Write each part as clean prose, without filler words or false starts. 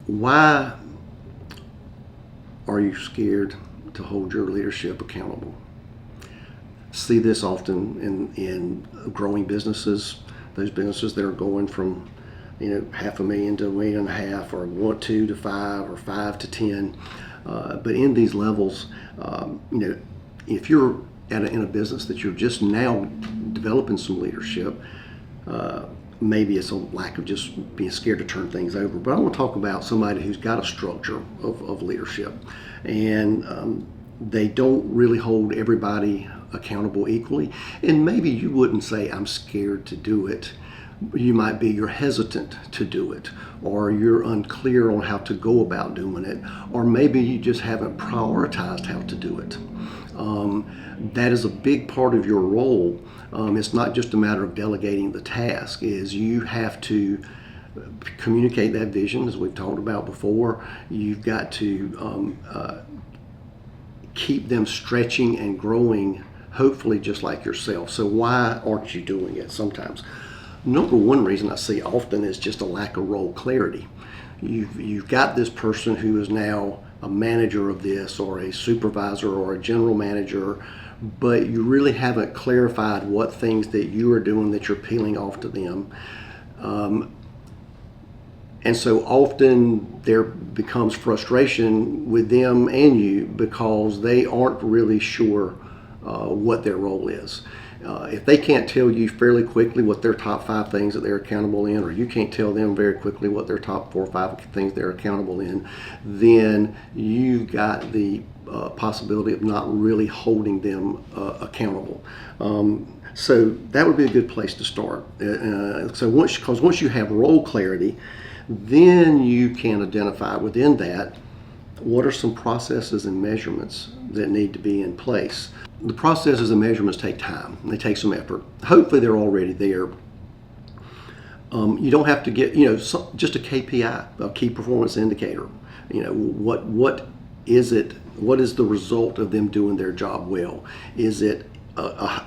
Why are you scared to hold your leadership accountable? See this often in growing businesses, those businesses that are going from $500,000 to $1.5 million, or 2 to 5, or 5 to 10. But in these levels, if you're in a business that you're just now developing some leadership, maybe it's a lack of just being scared to turn things over. But I want to talk about somebody who's got a structure of leadership, and they don't really hold everybody accountable equally. And maybe you wouldn't say, I'm scared to do it. You might be, you're hesitant to do it, or you're unclear on how to go about doing it, or maybe you just haven't prioritized how to do it. That is a big part of your role. It's not just a matter of delegating the task. Is you have to communicate that vision, as we've talked about before. You've got to keep them stretching and growing, hopefully just like yourself. So why aren't you doing it sometimes? Number one reason I see often is just a lack of role clarity. You've got this person who is now a manager of this, or a supervisor, or a general manager, but you really haven't clarified what things that you are doing that you're peeling off to them. And so often there becomes frustration with them and you because they aren't really sure what their role is. If they can't tell you fairly quickly what their top 5 things that they're accountable in, or you can't tell them very quickly what their top 4 or 5 things they're accountable in, then you got the possibility of not really holding them accountable. So that would be a good place to start. So once you have role clarity, then you can identify within that what are some processes and measurements that need to be in place. The processes and measurements take time. They take some effort. Hopefully they're already there. You don't have to get, just a KPI, a key performance indicator. What is it? What is the result of them doing their job well? Is it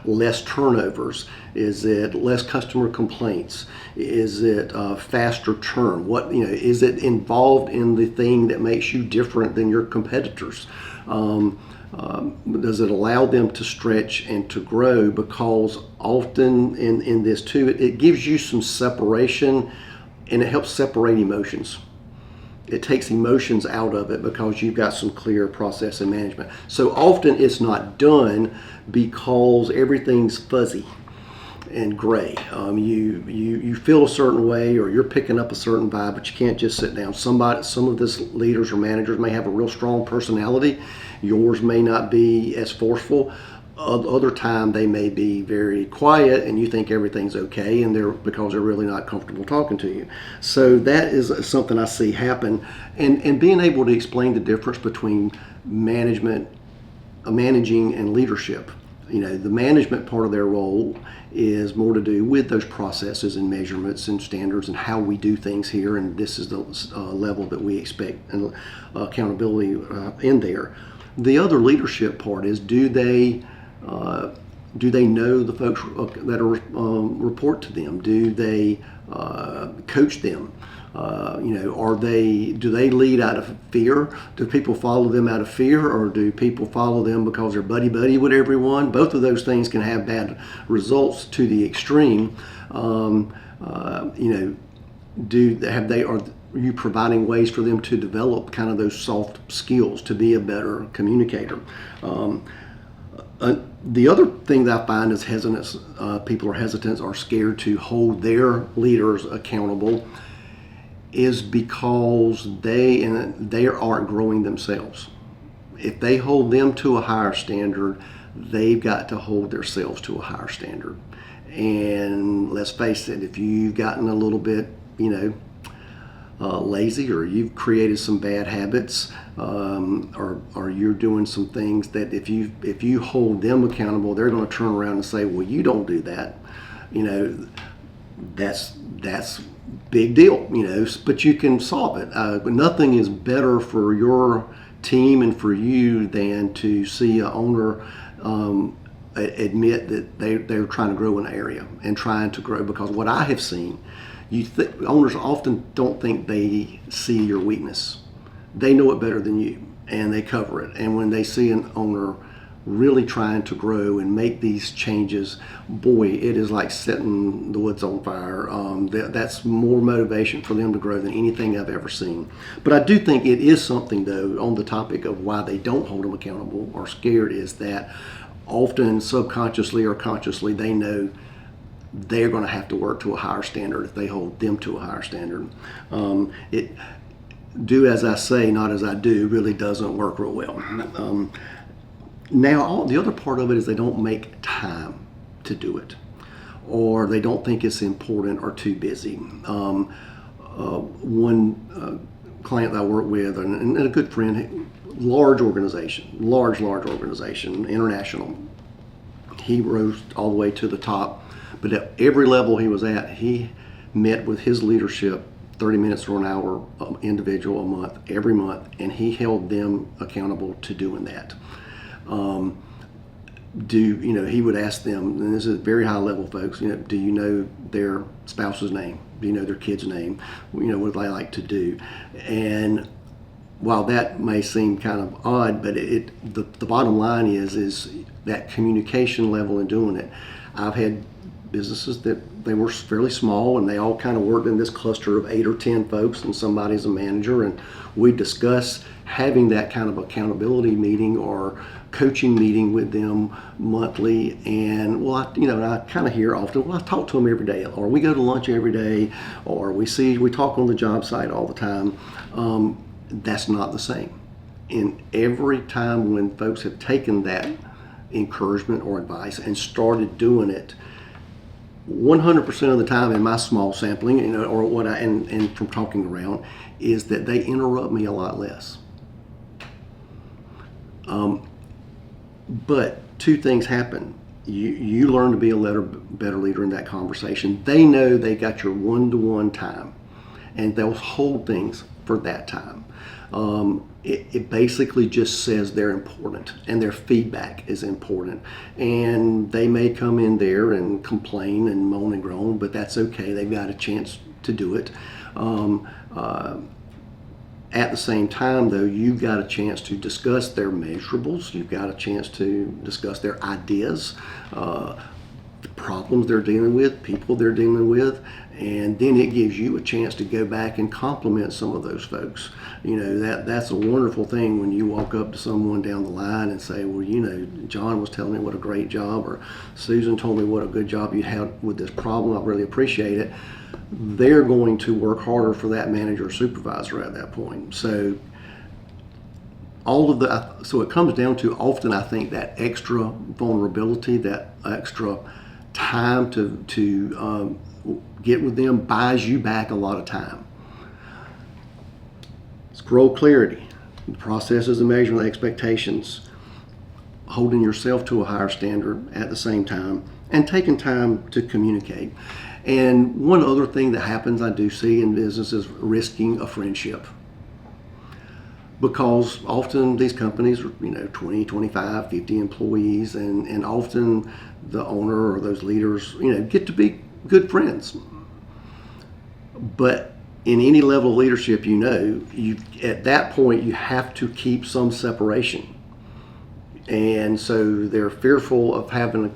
less turnovers? Is it less customer complaints? Is it faster turn? Is it involved in the thing that makes you different than your competitors? Does it allow them to stretch and to grow? Because often in this too, it gives you some separation, and it helps separate emotions. It takes emotions out of it because you've got some clear process and management. So often it's not done because everything's fuzzy and gray. You feel a certain way, or you're picking up a certain vibe, but you can't just sit down. Some of this leaders or managers may have a real strong personality. Yours may not be as forceful. Other time they may be very quiet, and you think everything's okay, and because they're really not comfortable talking to you. So that is something I see happen, and being able to explain the difference between managing and leadership. The management part of their role is more to do with those processes and measurements and standards and how we do things here, and this is the level that we expect and accountability in there. The other leadership part is, do they know the folks that report to them? Do they coach them? Do they lead out of fear? Do people follow them out of fear, or do people follow them because they're buddy with everyone? Both of those things can have bad results to the extreme. Are you providing ways for them to develop kind of those soft skills to be a better communicator? The other thing that I find is hesitance. People are hesitant or scared to hold their leaders accountable, is because they aren't growing themselves. If they hold them to a higher standard, they've got to hold themselves to a higher standard. And let's face it, if you've gotten a little bit, lazy, or you've created some bad habits, or you're doing some things that if you hold them accountable, they're going to turn around and say, well, you don't do that. That's big deal, but you can solve it. But nothing is better for your team and for you than to see an owner admit that they're trying to grow an area and trying to grow. Because what I have seen, Owners often don't think they see your weakness. They know it better than you, and they cover it. And when they see an owner really trying to grow and make these changes, boy, it is like setting the woods on fire. That's more motivation for them to grow than anything I've ever seen. But I do think it is something, though, on the topic of why they don't hold them accountable or scared, is that often subconsciously or consciously they know they're going to have to work to a higher standard if they hold them to a higher standard. Do as I say, not as I do, really doesn't work real well. Now, the other part of it is they don't make time to do it, or they don't think it's important or too busy. One client that I work with, and a good friend, large organization, international. He rose all the way to the top, but at every level he was at, he met with his leadership 30 minutes or an hour individual a month, every month, and he held them accountable to doing that. He would ask them, and this is very high level folks, do you know their spouse's name? Do you know their kid's name? What they like to do? And while that may seem kind of odd, but the bottom line is that communication level in doing it. I've had businesses that they were fairly small, and they all kind of worked in this cluster of 8 or 10 folks, and somebody's a manager, and we discuss having that kind of accountability meeting or coaching meeting with them monthly. And I kind of hear often, I talk to them every day, or we go to lunch every day, or we talk on the job site all the time. That's not the same. And every time when folks have taken that encouragement or advice and started doing it, 100% of the time in my small sampling, and from talking around, is that they interrupt me a lot less. But two things happen. You learn to be a better leader in that conversation. They know they got your one-to-one time, and they'll hold things for that time. It basically just says they're important, and their feedback is important. And they may come in there and complain and moan and groan, but that's okay. They've got a chance to do it. At the same time, though, you've got a chance to discuss their measurables. You've got a chance to discuss their ideas, the problems they're dealing with, people they're dealing with, and then it gives you a chance to go back and compliment some of those folks. That's a wonderful thing when you walk up to someone down the line and say, well, John was telling me what a great job, or Susan told me what a good job you had with this problem. I really appreciate it. They're going to work harder for that manager or supervisor at that point. So it comes down to, often I think, that extra vulnerability, that extra time to get with them buys you back a lot of time. Scroll clarity, the processes of measurement expectations, holding yourself to a higher standard at the same time, and taking time to communicate. And one other thing that happens I do see in business is risking a friendship. Because often these companies are, 20, 25, 50 employees, and often the owner or those leaders, get to be good friends. But in any level of leadership, at that point, you have to keep some separation. And so they're fearful of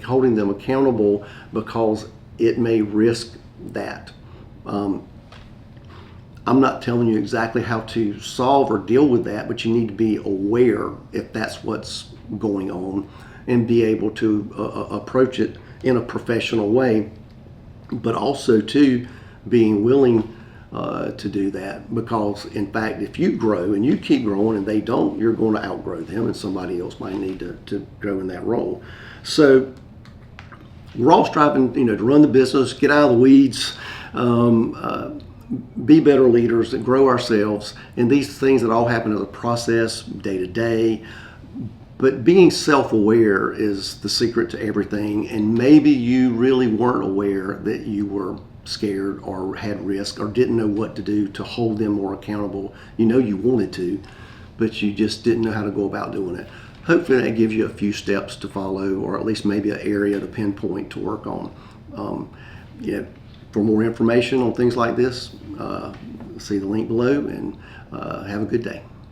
holding them accountable because it may risk that. I'm not telling you exactly how to solve or deal with that, but you need to be aware if that's what's going on and be able to approach it in a professional way, but also too being willing to do that, because in fact, if you grow and you keep growing and they don't, you're going to outgrow them, and somebody else might need to grow in that role. So we're all striving, to run the business, get out of the weeds, be better leaders, and grow ourselves. And these things that all happen as a process, day to day. But being self-aware is the secret to everything. And maybe you really weren't aware that you were scared or had risk or didn't know what to do to hold them more accountable. You wanted to, but you just didn't know how to go about doing it. Hopefully that gives you a few steps to follow, or at least maybe an area to pinpoint to work on. For more information on things like this, see the link below, and have a good day.